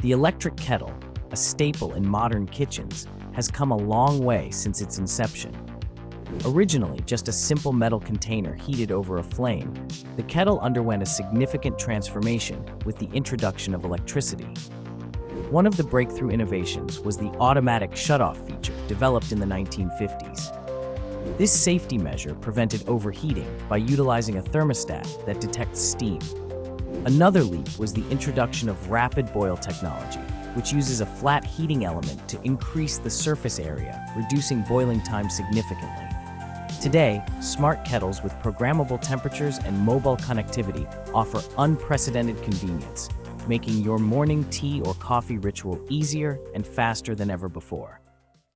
The electric kettle, a staple in modern kitchens, has come a long way since its inception. Originally just a simple metal container heated over a flame, the kettle underwent a significant transformation with the introduction of electricity. One of the breakthrough innovations was the automatic shutoff feature developed in the 1950s. This safety measure prevented overheating by utilizing a thermostat that detects steam. Another leap was the introduction of rapid boil technology, which uses a flat heating element to increase the surface area, reducing boiling time significantly. Today, smart kettles with programmable temperatures and mobile connectivity offer unprecedented convenience, making your morning tea or coffee ritual easier and faster than ever before.